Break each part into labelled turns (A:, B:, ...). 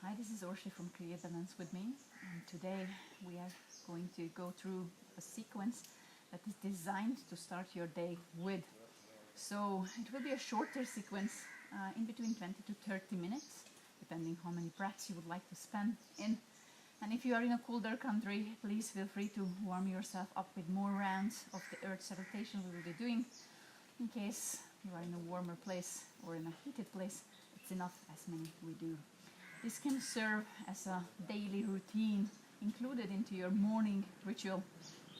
A: Hi, this is Orshi from Create Balance with me, and today we are going to go through a sequence that is designed to start your day with. So it will be a shorter sequence, in between 20 to 30 minutes, depending how many breaths you would like to spend in. And if you are in a colder country, please feel free to warm yourself up with more rounds of the earth salutation we will be doing. In case you are in a warmer place or in a heated place, it's enough as many we do. This can serve as a daily routine included into your morning ritual,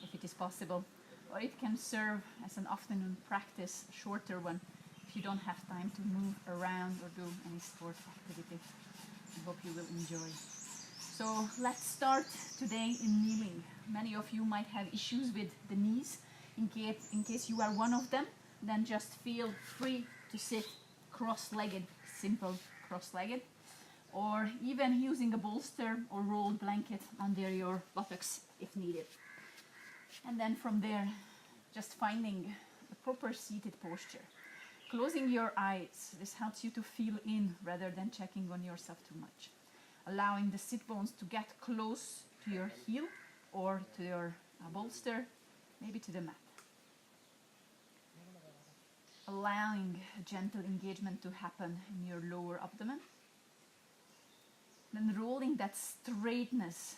A: if it is possible, or it can serve as an afternoon practice, a shorter one, if you don't have time to move around or do any sports activity. I hope you will enjoy. So let's start today in kneeling. Many of you might have issues with the knees. In case you are one of them, then just feel free to sit cross-legged, simple cross-legged, or even using a bolster or rolled blanket under your buttocks if needed. And then from there, just finding the proper seated posture. Closing your eyes, this helps you to feel in rather than checking on yourself too much. Allowing the sit bones to get close to your heel or to your bolster, maybe to the mat. Allowing a gentle engagement to happen in your lower abdomen. Then rolling that straightness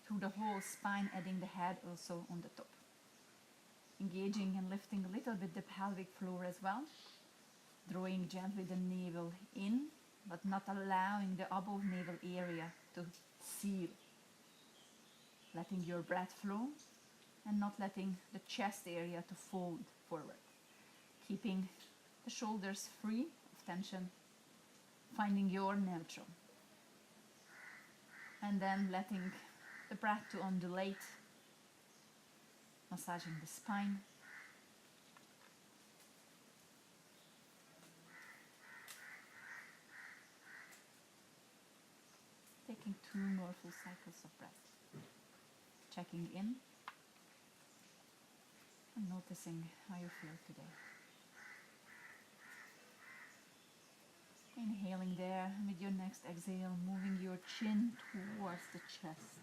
A: through the whole spine, adding the head also on the top. Engaging and lifting a little bit the pelvic floor as well. Drawing gently the navel in, but not allowing the above navel area to seal. Letting your breath flow and not letting the chest area to fold forward. Keeping the shoulders free of tension. Finding your neutral. And then letting the breath to undulate, massaging the spine. Taking 2 more full cycles of breath. Checking in and noticing how you feel today. Inhaling there, and with your next exhale, moving your chin towards the chest.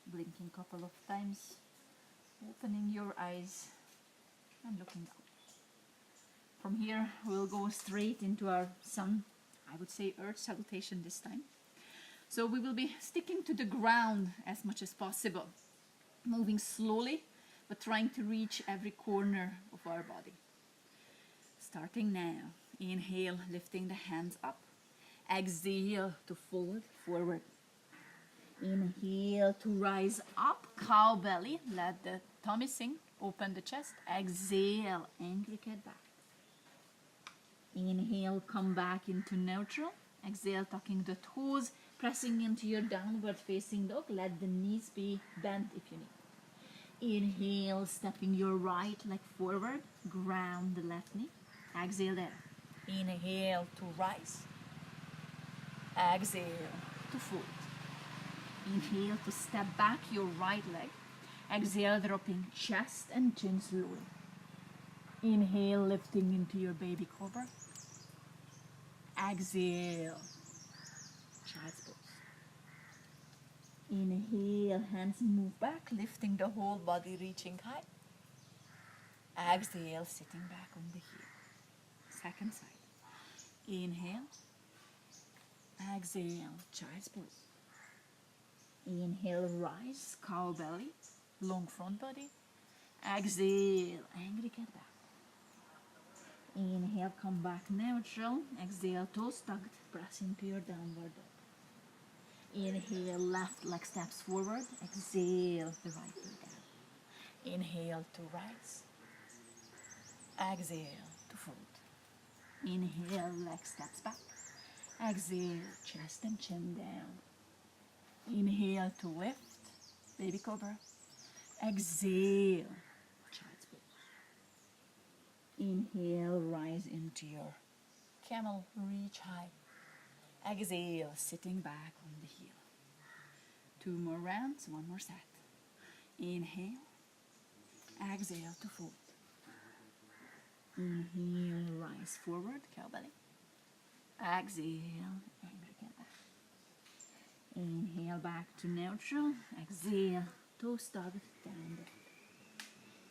A: Blinking a couple of times, opening your eyes and looking up. From here, we'll go straight into our sun, I would say earth salutation this time. So we will be sticking to the ground as much as possible, moving slowly, but trying to reach every corner of our body. Starting now. Inhale, lifting the hands up. Exhale to fold forward. Inhale to rise up, cow belly. Let the tummy sink, open the chest. Exhale, anchor cat back. Inhale, come back into neutral. Exhale, tucking the toes, pressing into your downward facing dog. Let the knees be bent if you need. Inhale, stepping your right leg forward. Ground the left knee. Exhale there. Inhale to rise. Exhale to fold. Inhale to step back your right leg. Exhale, dropping chest and chin slowly. Inhale, lifting into your baby cobra. Exhale, child's pose. Inhale, hands move back, lifting the whole body, reaching high. Exhale, sitting back on the heel. Second side. Inhale. Exhale, child's pose. Inhale, rise, cow belly, long front body. Exhale, angry cat back. Inhale, come back neutral. Exhale, toes tucked, press into your downward dog. Inhale, left leg steps forward. Exhale, the right knee down. Inhale to rise. Exhale to fold. Inhale, leg steps back. Exhale, chest and chin down. Inhale to lift, baby cobra. Exhale, child's pose. Inhale, rise into your camel, reach high. Exhale, sitting back on the heel. 2 more rounds, 1 more set. Inhale. Exhale to fold. Inhale, rise forward, cow belly. Exhale, angry cat back. Inhale back to neutral. Exhale to start down dog.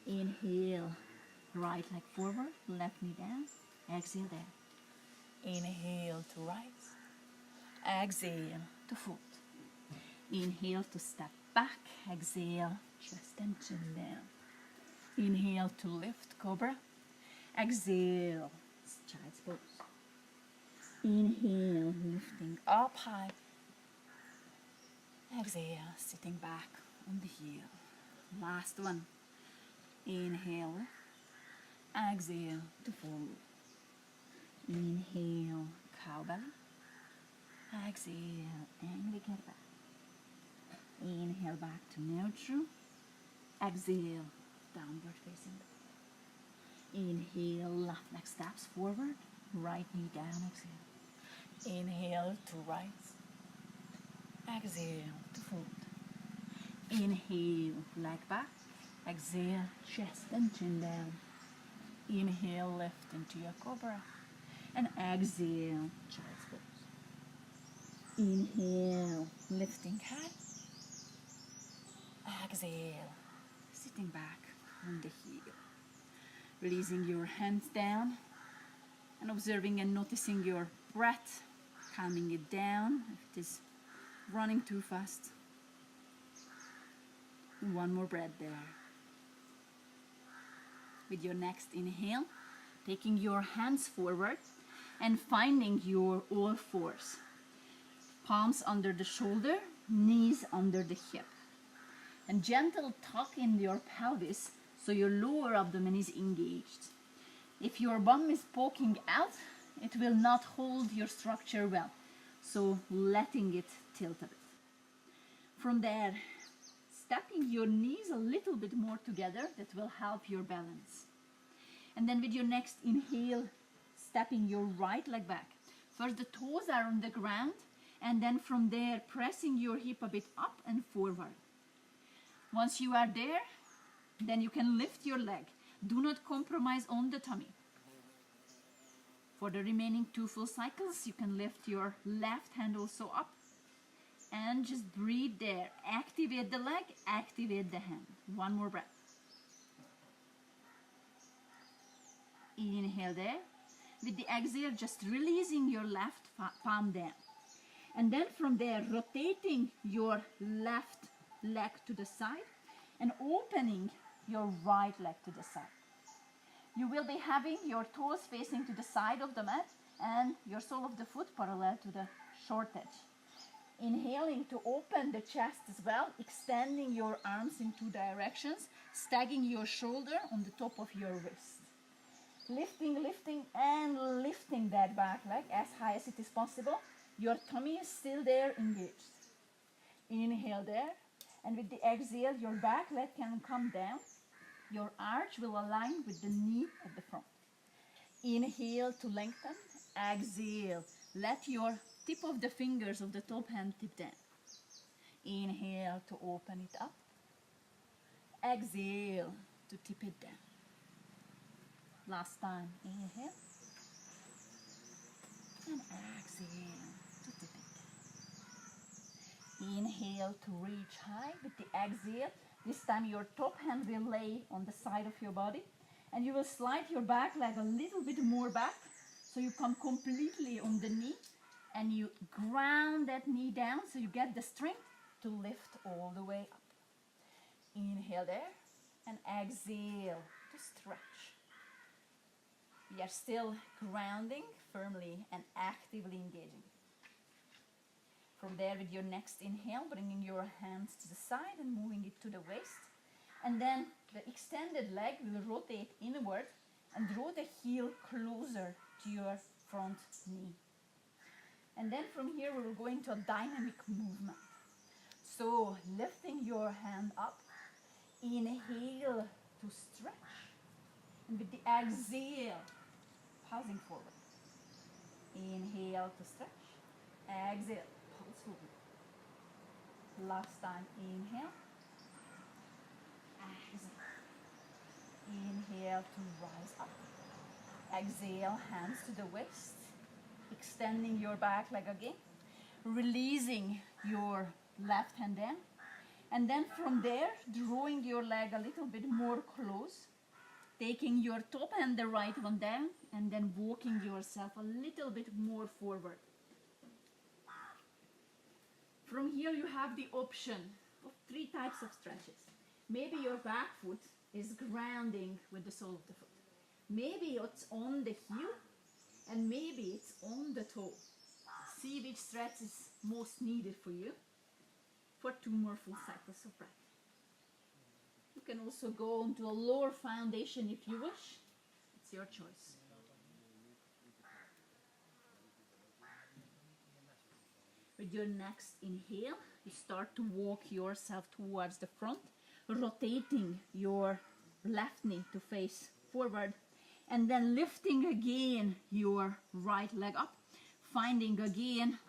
A: Inhale, right leg forward, left knee down. Exhale there. Inhale to right. Exhale to foot. Inhale to step back. Exhale, chest and chin down. Inhale to lift, cobra. Exhale, child's pose. Inhale, lifting up high. Exhale, sitting back on the heel. Last one. Inhale, exhale to forward. Inhale, cow belly. Exhale, and we get back. Inhale back to neutral. Exhale, downward facing dog. Inhale, left leg steps forward. Right knee down, exhale. Inhale to right. Exhale to forward. Inhale, leg back. Exhale, chest and chin down. Inhale, lift into your cobra. And exhale, child's pose. Inhale, lifting high. Exhale, sitting back on the heel. Releasing your hands down and observing and noticing your breath, calming it down if it is running too fast. One more breath there. With your next inhale, taking your hands forward and finding your all fours. Palms under the shoulder, knees under the hip. And gentle tuck in your pelvis so your lower abdomen is engaged. If your bum is poking out, it will not hold your structure well. So letting it tilt a bit. From there, stepping your knees a little bit more together, that will help your balance. And then with your next inhale, stepping your right leg back. First the toes are on the ground, and then from there pressing your hip a bit up and forward. Once you are there, then you can lift your leg. Do not compromise on the tummy. For the remaining 2 full cycles, you can lift your left hand also up and just breathe there. Activate the leg, activate the hand. One more breath. Inhale there. With the exhale, just releasing your left palm down. And then from there, rotating your left leg to the side and opening your right leg to the side. You will be having your toes facing to the side of the mat and your sole of the foot parallel to the short edge. Inhaling to open the chest as well, extending your arms in 2 directions, stacking your shoulder on the top of your wrist. Lifting, lifting, and lifting that back leg as high as it is possible. Your tummy is still there, engaged. Inhale there, and with the exhale, your back leg can come down. Your arch will align with the knee at the front. Inhale to lengthen. Exhale. Let your tip of the fingers of the top hand tip down. Inhale to open it up. Exhale to tip it down. Last time. Inhale. And exhale to tip it down. Inhale to reach high. With the exhale, this time your top hand will lay on the side of your body. And you will slide your back leg a little bit more back. So you come completely on the knee. And you ground that knee down so you get the strength to lift all the way up. Inhale there. And exhale to stretch. We are still grounding firmly and actively engaging. From there, with your next inhale, bringing your hands to the side and moving it to the waist. And then the extended leg will rotate inward and draw the heel closer to your front knee. And then from here, we will go into a dynamic movement. So, lifting your hand up, inhale to stretch. And with the exhale, pausing forward. Inhale to stretch. Exhale, pulse forward. Last time, inhale. Exhale. Inhale to rise up. Exhale, hands to the waist. Extending your back leg again. Releasing your left hand down. And then from there, drawing your leg a little bit more close, taking your top hand, the right one down, and then walking yourself a little bit more forward. From here you have the option of 3 types of stretches. Maybe your back foot is grounding with the sole of the foot. Maybe it's on the heel, and maybe it's on the toe. See which stretch is most needed for you for 2 more full cycles of breath. You can also go into a lower foundation if you wish. It's your choice. With your next inhale, you start to walk yourself towards the front, rotating your left knee to face forward, and then lifting again your right leg up, finding again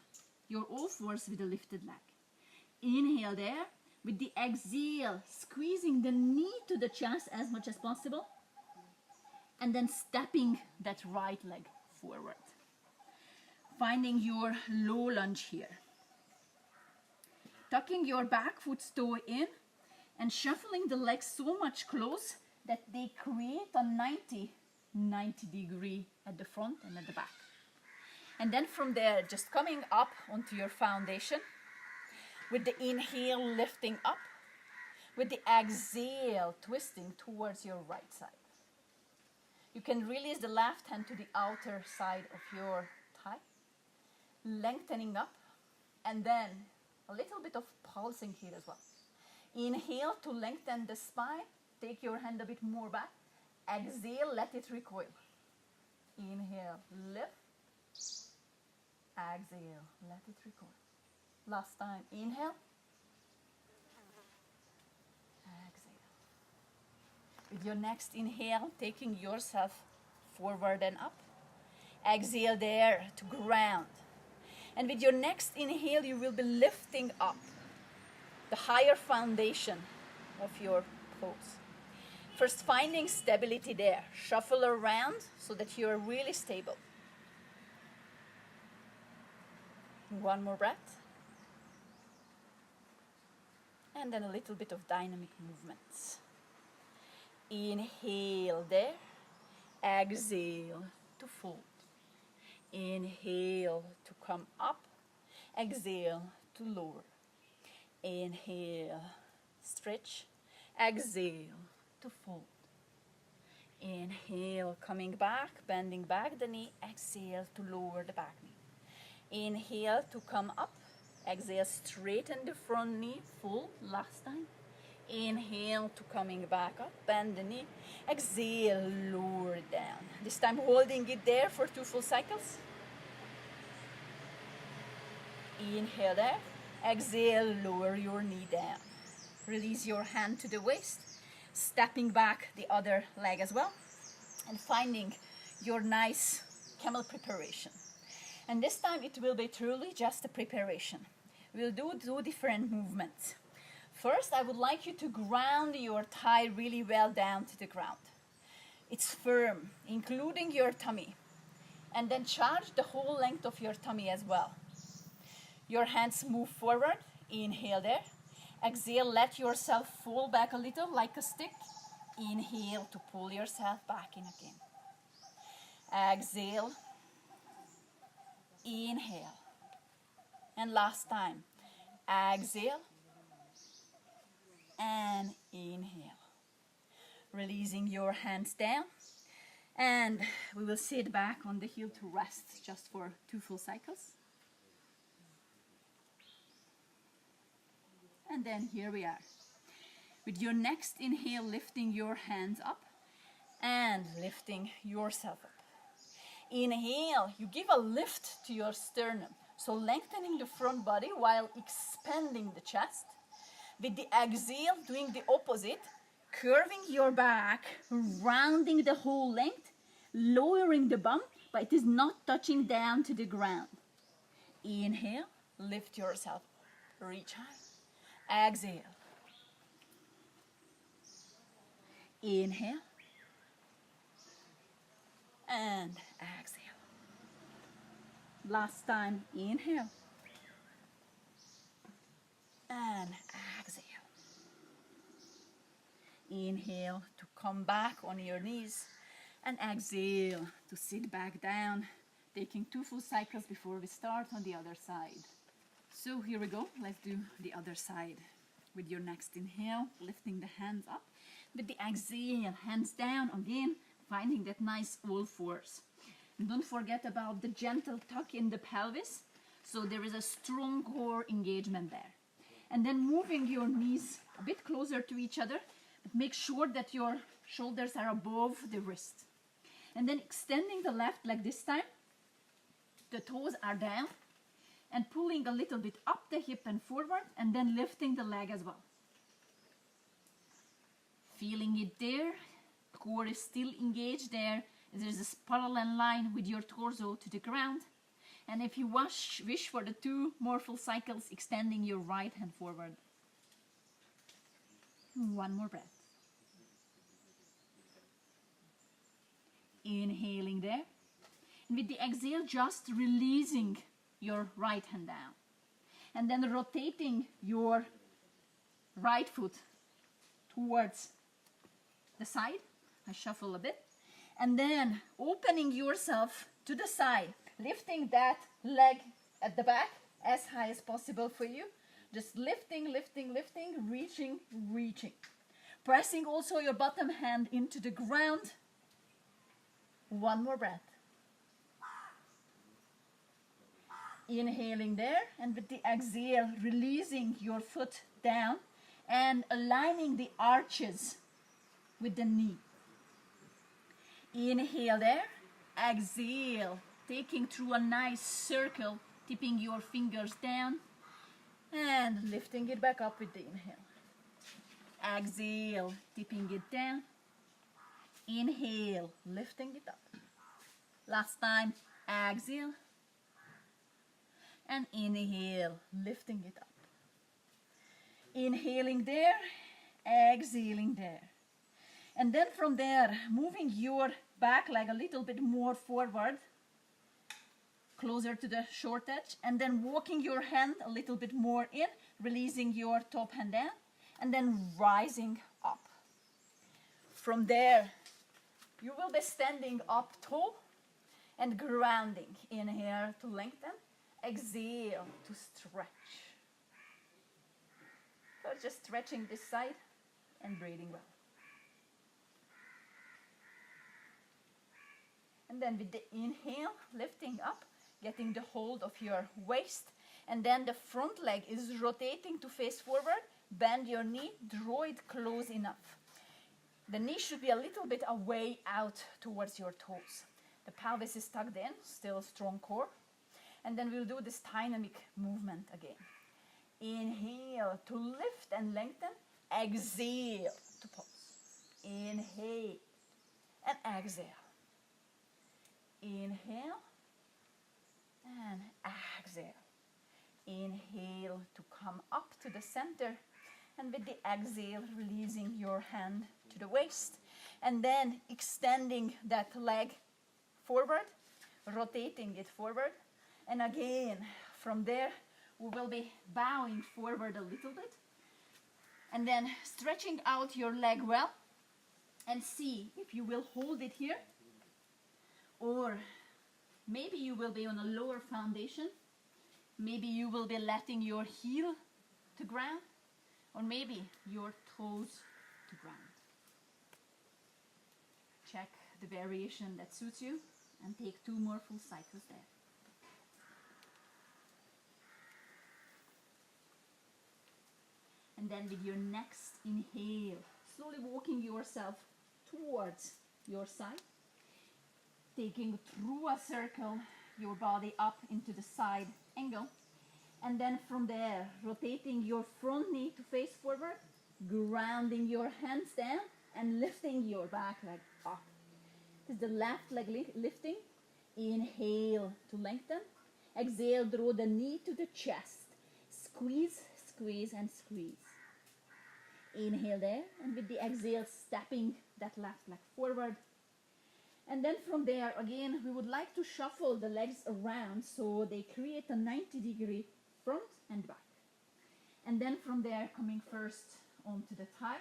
A: your all fours with a lifted leg. Inhale there. With the exhale, squeezing the knee to the chest as much as possible, and then stepping that right leg forward. Finding your low lunge here. Tucking your back foot toe in and shuffling the legs so much close that they create a 90 degree at the front and at the back. And then from there, just coming up onto your foundation. With the inhale, lifting up. With the exhale, twisting towards your right side. You can release the left hand to the outer side of your thigh. Lengthening up. And then a little bit of pulsing here as well. Inhale to lengthen the spine. Take your hand a bit more back. Exhale, let it recoil. Inhale, lift. Exhale, let it recoil. Last time, inhale. Exhale. With your next inhale, taking yourself forward and up. Exhale there to ground. And with your next inhale, you will be lifting up the higher foundation of your pose. First, finding stability there. Shuffle around so that you are really stable. One more breath. And then a little bit of dynamic movements. Inhale there. Exhale to fold. Inhale to come up. Exhale to lower. Inhale, stretch. Exhale to fold. Inhale, coming back, bending back the knee. Exhale to lower the back knee. Inhale to come up. Exhale, straighten the front knee, full, last time. Inhale to coming back up, bend the knee. Exhale, lower it down. This time holding it there for 2 full cycles. Inhale there. Exhale, lower your knee down. Release your hand to the waist, stepping back the other leg as well, and finding your nice camel preparation. And this time it will be truly just a preparation. We'll do 2 different movements. First, I would like you to ground your thigh really well down to the ground. It's firm, including your tummy. And then charge the whole length of your tummy as well. Your hands move forward. Inhale there. Exhale, let yourself fall back a little like a stick. Inhale to pull yourself back in again. Exhale. Inhale. And last time. Exhale. And inhale. Releasing your hands down. And we will sit back on the heel to rest just for 2 full cycles. And then here we are. With your next inhale, lifting your hands up and lifting yourself up. Inhale, you give a lift to your sternum. So lengthening the front body while expanding the chest. With the exhale, doing the opposite, curving your back, rounding the whole length, lowering the bum, but it is not touching down to the ground. Inhale, lift yourself, reach high. Exhale. Inhale. And exhale. Last time, inhale. Inhale to come back on your knees, and exhale to sit back down, taking 2 full cycles before we start on the other side. So here we go, let's do the other side. With your next inhale, lifting the hands up. With the exhale, hands down again, finding that nice all fours. And don't forget about the gentle tuck in the pelvis, so there is a strong core engagement there. And then moving your knees a bit closer to each other, but make sure that your shoulders are above the wrist. And then extending the left leg this time, the toes are down, and pulling a little bit up the hip and forward, and then lifting the leg as well. Feeling it there, core is still engaged there. There's this parallel line with your torso to the ground. And if you wish for the 2 more full cycles, extending your right hand forward. 1 more breath. Inhaling there. And with the exhale, just releasing your right hand down. And then rotating your right foot towards the side. I shuffle a bit. And then opening yourself to the side, lifting that leg at the back as high as possible for you. Just lifting, lifting, lifting, reaching, reaching. Pressing also your bottom hand into the ground. 1 more breath. Inhaling there, and with the exhale, releasing your foot down and aligning the arches with the knee. Inhale there, exhale, taking through a nice circle, tipping your fingers down and lifting it back up with the inhale. Exhale, tipping it down. Inhale, lifting it up. Last time, exhale. And inhale, lifting it up. Inhaling there, exhaling there. And then from there, moving your back leg a little bit more forward, closer to the short edge, and then walking your hand a little bit more in, releasing your top hand down, and then rising up. From there, you will be standing up tall and grounding. Inhale to lengthen. Exhale to stretch. So just stretching this side and breathing well. And then with the inhale, lifting up, getting the hold of your waist. And then the front leg is rotating to face forward. Bend your knee, draw it close enough. The knee should be a little bit away out towards your toes. The pelvis is tucked in, still a strong core. And then we'll do this dynamic movement again. Inhale to lift and lengthen. Exhale to pause. Inhale and exhale. Inhale and exhale. Inhale to come up to the center. And with the exhale, releasing your hand to the waist. And then extending that leg forward, rotating it forward. And again, from there, we will be bowing forward a little bit. And then stretching out your leg well. And see if you will hold it here. Or maybe you will be on a lower foundation. Maybe you will be letting your heel to ground. Or maybe your toes to ground. Check the variation that suits you. And take 2 more full cycles there. And then with your next inhale, slowly walking yourself towards your side. Taking through a circle, your body up into the side angle. And then from there, rotating your front knee to face forward. Grounding your hands down and lifting your back leg up. This is the left leg lifting. Inhale to lengthen. Exhale, draw the knee to the chest. Squeeze, squeeze, and squeeze. Inhale there, and with the exhale, stepping that left leg forward. And then from there, again, we would like to shuffle the legs around so they create a 90-degree front and back. And then from there, coming first onto the thigh,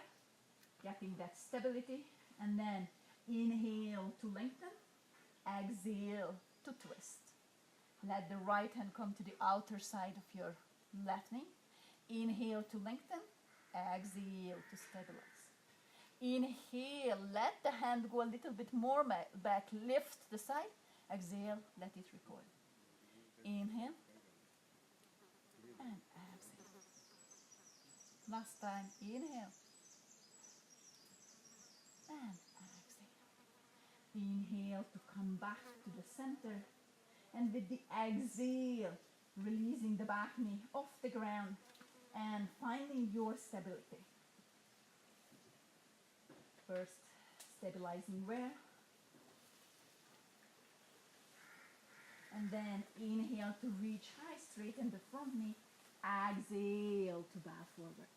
A: getting that stability. And then inhale to lengthen, exhale to twist. Let the right hand come to the outer side of your left knee. Inhale to lengthen, exhale to stabilize. Inhale, let the hand go a little bit more back, lift the side. Exhale, let it recoil. Inhale and exhale. Last time, inhale and exhale. Inhale to come back to the center, and with the exhale, releasing the back knee off the ground and finding your stability. First, stabilizing where? And then inhale to reach high, straighten the front knee. Exhale to bow forward.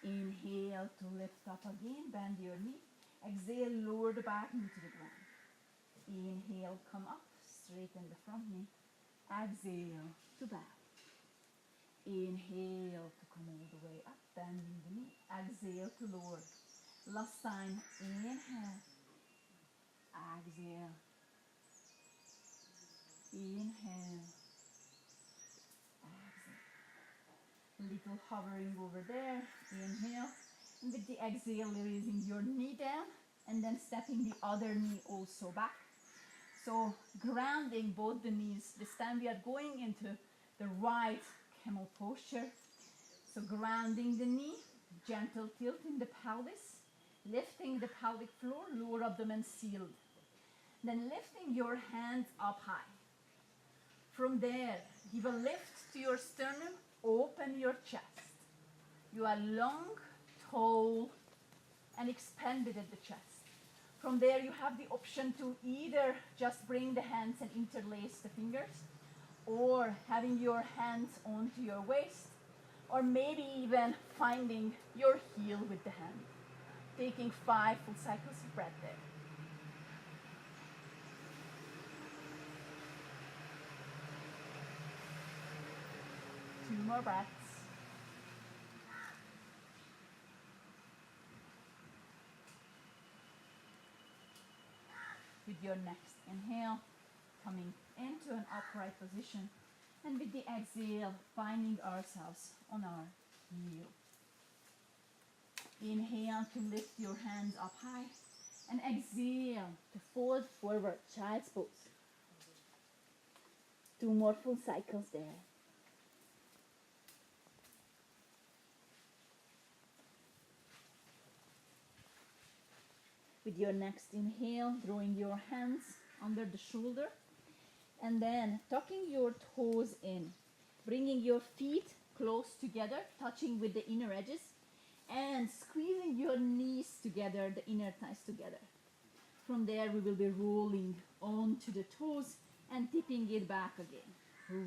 A: Inhale to lift up again, bend your knee. Exhale, lower the back knee to the ground. Inhale, come up, straighten the front knee. Exhale to bow. Inhale to come all the way up, bending the knee. Exhale to lower. Last time, inhale. Exhale. Inhale. Exhale. Little hovering over there. Inhale. And with the exhale, raising your knee down and then stepping the other knee also back. So grounding both the knees. This time we are going into the right camel posture. So grounding the knee, gentle tilt in the pelvis, lifting the pelvic floor, lower abdomen sealed. Then lifting your hands up high. From there, give a lift to your sternum, open your chest. You are long, tall, and expanded at the chest. From there, you have the option to either just bring the hands and interlace the fingers, or having your hands onto your waist, or maybe even finding your heel with the hand. Taking 5 full cycles of breath there. Two more breaths. With your next inhale, coming into an upright position, and with the exhale, finding ourselves on our heel. Inhale to lift your hands up high, and exhale to fold forward, child's pose. 2 more full cycles there. With your next inhale, drawing your hands under the shoulder, and then tucking your toes in, bringing your feet close together, touching with the inner edges, and squeezing your knees together, the inner thighs together. From there, we will be rolling onto the toes and tipping it back again.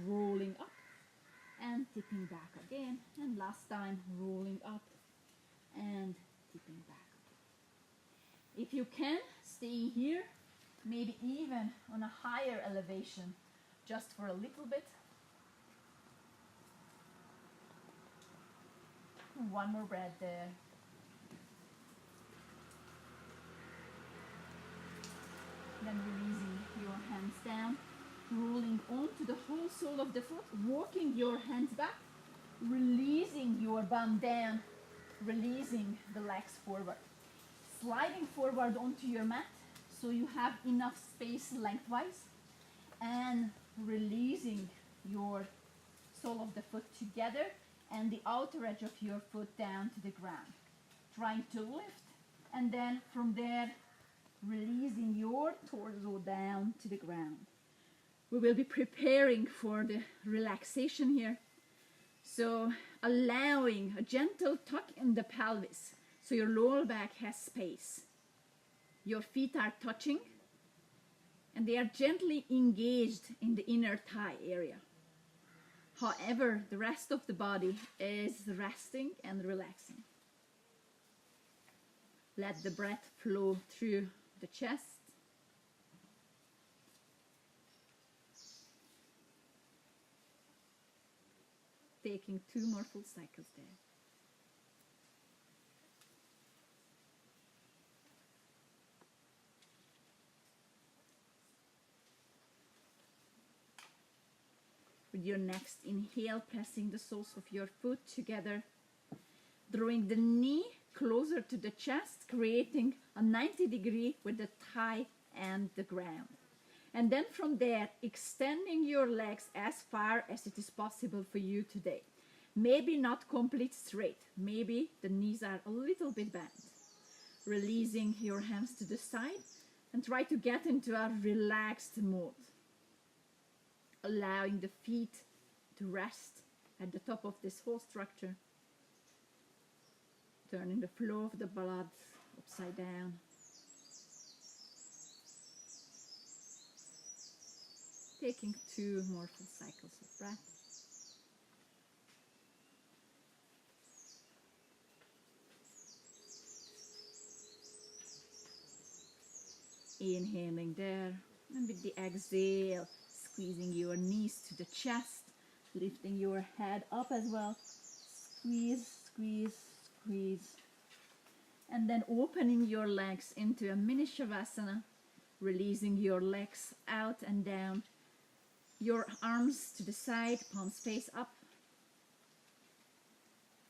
A: Rolling up and tipping back again. And last time, rolling up and tipping back. If you can, stay here, maybe even on a higher elevation, just for a little bit. One more breath there. Then releasing your hands down, rolling onto the whole sole of the foot, walking your hands back, releasing your bum down, releasing the legs forward. Sliding forward onto your mat so you have enough space lengthwise, and releasing your sole of the foot together and the outer edge of your foot down to the ground. Trying to lift, and then from there, releasing your torso down to the ground. We will be preparing for the relaxation here. So allowing a gentle tuck in the pelvis, so your lower back has space. Your feet are touching, and they are gently engaged in the inner thigh area. However, the rest of the body is resting and relaxing. Let the breath flow through the chest. Taking 2 more full cycles there. with your next inhale, pressing the soles of your foot together, drawing the knee closer to the chest, creating a 90-degree with the thigh and the ground. And then from there, extending your legs as far as it is possible for you today. Maybe not complete straight. Maybe the knees are a little bit bent. Releasing your hands to the side and try to get into a relaxed mode. Allowing the feet to rest at the top of this whole structure. Turning the flow of the blood upside down. Taking 2 more full cycles of breath. Inhaling there, and with the exhale, squeezing your knees to the chest, lifting your head up as well. Squeeze, squeeze, squeeze. And then opening your legs into a mini Shavasana, releasing your legs out and down. Your arms to the side, palms face up.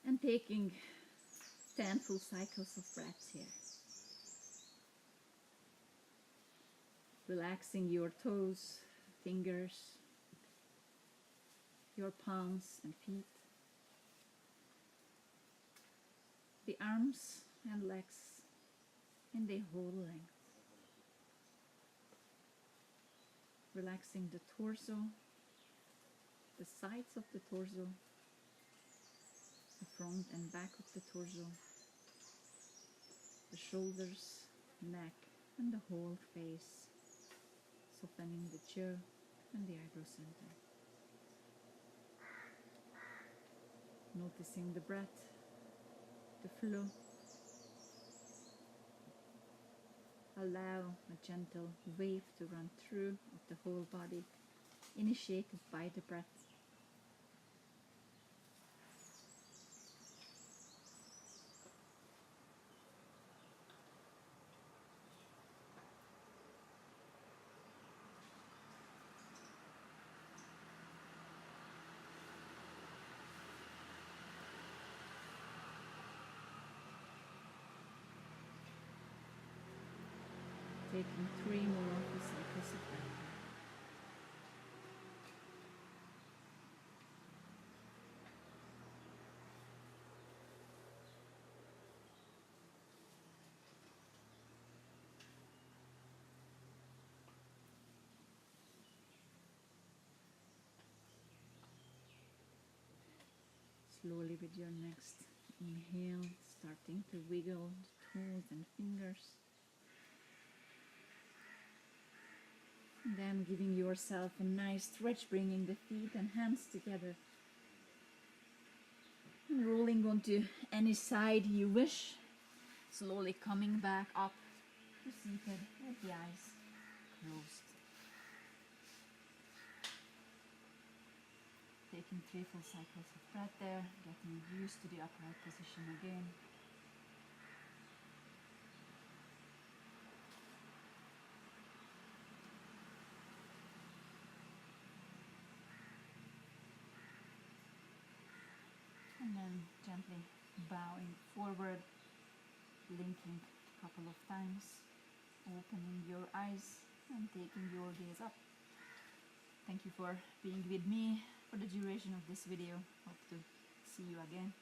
A: And taking 10 full cycles of breaths here. Relaxing your toes, fingers, your palms and feet. The arms and legs in the whole length. Relaxing the torso, the sides of the torso, the front and back of the torso, the shoulders, neck, and the whole face. Softening the jaw and the eyebrow center. Noticing the breath, the flow. Allow a gentle wave to run through of the whole body, initiated by the breath. Taking 3 more cycles of breath. Slowly with your next inhale, starting to wiggle the toes and fingers. And then giving yourself a nice stretch, bringing the feet and hands together. And rolling onto any side you wish. Slowly coming back up to seated with the eyes closed. Taking 3 full cycles of breath there, getting used to the upright position again. And then gently bowing forward, blinking a couple of times, opening your eyes and taking your gaze up. Thank you for being with me for the duration of this video. Hope to see you again.